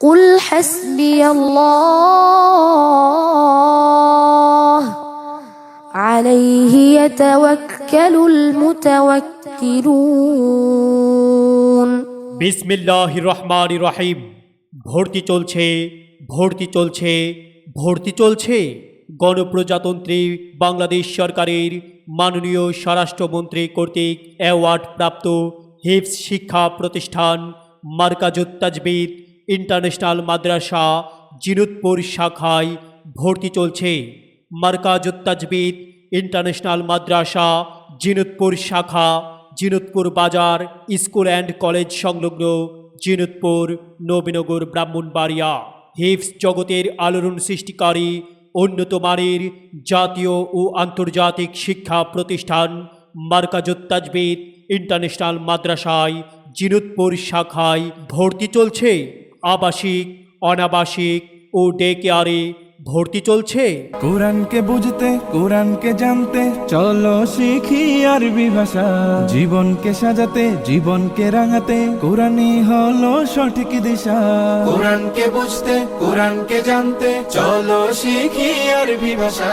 কুল হাসবিয়াল্লাহ আলাইহি ইয়াতাওয়াক্কালুল মুতাওয়াক্কিলুন। বিসমিল্লাহির রহমানির রহিম। ভর্তি চলছে, ভর্তি চলছে, ভর্তি চলছে। গণপ্রজাতন্ত্রী বাংলাদেশ সরকারের মাননীয় স্বরাষ্ট্রমন্ত্রী কর্তৃক অ্যাওয়ার্ড প্রাপ্ত হিফজ শিক্ষা প্রতিষ্ঠান মারকাজুত তাজবিদ ইন্টারন্যাশনাল মাদ্রাসা জিনুতপুর শাখায় ভর্তি চলছে। মারকাজুত তাজবিদ ইন্টারন্যাশনাল মাদ্রাসা জিনুতপুর শাখা জিনুতপুর বাজার স্কুল অ্যান্ড কলেজ সংলগ্ন জিনুতপুর নবীনগর ব্রাহ্মণবাড়িয়া। হিফজ জগতের আলোড়ন সৃষ্টিকারী উন্নত মানের জাতীয় ও আন্তর্জাতিক শিক্ষা প্রতিষ্ঠান মারকাজুত তাজবিদ ইন্টারন্যাশনাল মাদ্রাসায় জিনুতপুর শাখায় ভর্তি চলছে। আবাসিক, অনাবাসিক ও ডে কেয়ারে ভর্তি চলছে। কোরআনকে বুঝতে, কোরআনকে জানতে চলো শিখি আরবি ভাষা। জীবনকে সাজাতে, জীবনকে রাঙাতে কোরআনই হলো সঠিক দিশা। কোরআনকে বুঝতে, কোরআনকে জানতে চলো শিখি আরবি ভাষা।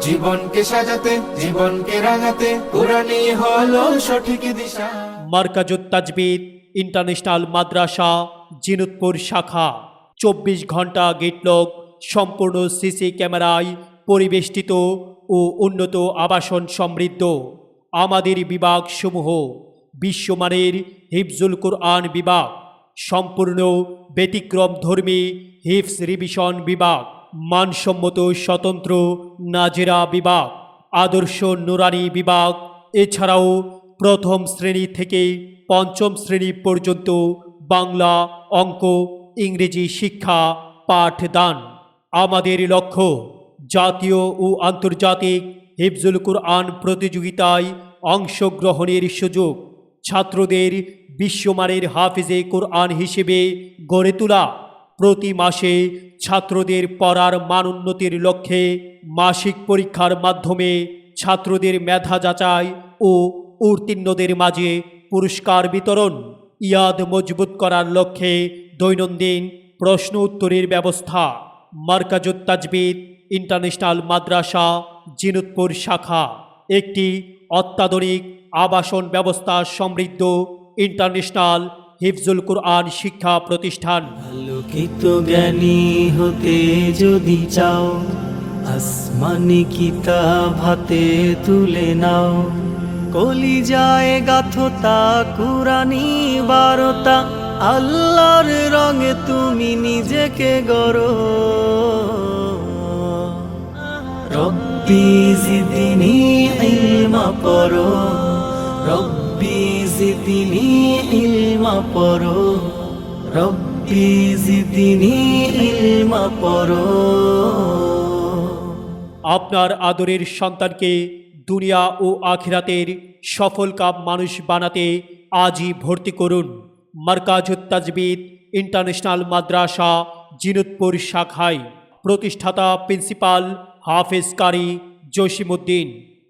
জীবনকে সাজাতে, জীবনকে রাঙাতে কোরআনই হলো সঠিক দিশা। মারকাজুত তাজবিদ ইন্টারন্যাশনাল মাদ্রাসা জিনুতপুর শাখা 24 ঘন্টা গেটলক, সম্পূর্ণ সিসি ক্যামেরায় পরিবেষ্টিত ও উন্নত আবাসন সমৃদ্ধ। আমাদের বিভাগসমূহ: বিশ্বমানের হিফজুল কুরআন বিভাগ, সম্পূর্ণ ব্যতিক্রমধর্মী হিফজ রিভিশন বিভাগ, মানসম্মত স্বতন্ত্র নাজেরা বিভাগ, আদর্শ নুরানি বিভাগ। এছাড়াও প্রথম শ্রেণী থেকে পঞ্চম শ্রেণী পর্যন্ত বাংলা, অঙ্ক, ইংরেজি শিক্ষা পাঠদান। আমাদের লক্ষ্য জাতীয় ও আন্তর্জাতিক হিফজুল কুরআন প্রতিযোগিতায় অংশগ্রহণের সুযোগ, ছাত্রদের বিশ্বমানের হাফিজে কুরআন হিসেবে গড়ে তোলা। প্রতি মাসে ছাত্রদের পড়ার মানোন্নতির লক্ষ্যে মাসিক পরীক্ষার মাধ্যমে ছাত্রদের মেধা যাচাই ও উত্তীর্ণদের মাঝে পুরস্কার বিতরণ। ইয়াদ মজবুত করার লক্ষ্যে দৈনন্দিন প্রশ্ন উত্তরের ব্যবস্থা। মারকাজুত তাজবিদ ইন্টারন্যাশনাল মাদ্রাসা জিনুতপুর শাখা একটি অত্যাধুনিক আবাসন ব্যবস্থা সমৃদ্ধ ইন্টারন্যাশনাল হিফজুল কুরআন শিক্ষা প্রতিষ্ঠান। আলোকিত জ্ঞানী হতে যদি চাও, আসমানি কিতাব হাতে তুলে নাও। কলিজায় গাথো তা কুরআনী বারতা, আল্লাহর রঙে তুমি নিজেকে গড়ো। রব্বি জিদনি ইলমা পড়ো, রব্বি জিদনি ইলমা পড়ো, রব্বি জিদনি ইলমা পড়ো। আপনার আদরের সন্তানকে দুনিয়া ও আখিরাতের সফলকাম মানুষ বানাতে আজই ভর্তি করুন মারকাজুত তাজবিদ ইন্টারন্যাশনাল মাদ্রাসা জিনুতপুর শাখায়। প্রতিষ্ঠাতা প্রিন্সিপাল হাফেজ কারি জসিমউদ্দিন,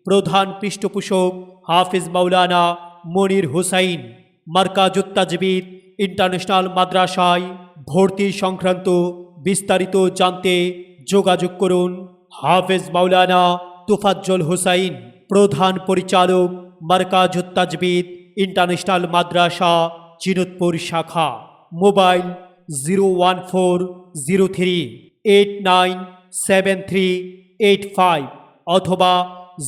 প্রধান পৃষ্ঠপোষক হাফেজ মাওলানা মনির হুসাইন। মারকাজুত তাজবিদ ইন্টারন্যাশনাল মাদ্রাসায় ভর্তি সংক্রান্ত বিস্তারিত জানতে যোগাযোগ করুন হাফেজ মাওলানা তোফাজ্জল হুসাইন, প্রধান পরিচালক মারকাজুত তাজবিদ ইন্টারন্যাশনাল মাদ্রাসা জিনুতপুর শাখা। মোবাইল 01403897385 অথবা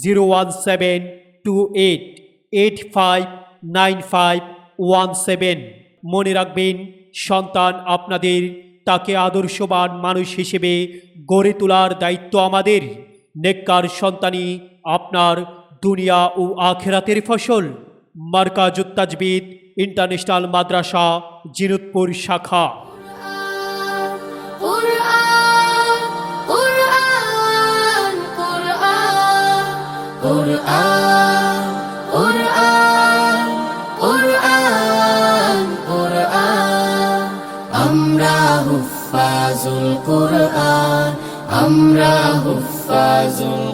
01728859517। মনে রাখবেন, সন্তান আপনাদের, তাকে আদর্শবান মানুষ হিসেবে গড়ে তোলার দায়িত্ব আমাদের। নেককার সন্তানই আপনার দুনিয়া ও আখিরাতের ফসল। মারকাজুত তাজবিদ ইন্টারন্যাশনাল মাদ্রাসা জিনুতপুর শাখা। কুরআন কুরআন কুরআন কুরআন কুরআন কুরআন কুরআন। আমরা হুফাজুল কুরআন, আমরা হুফাজুল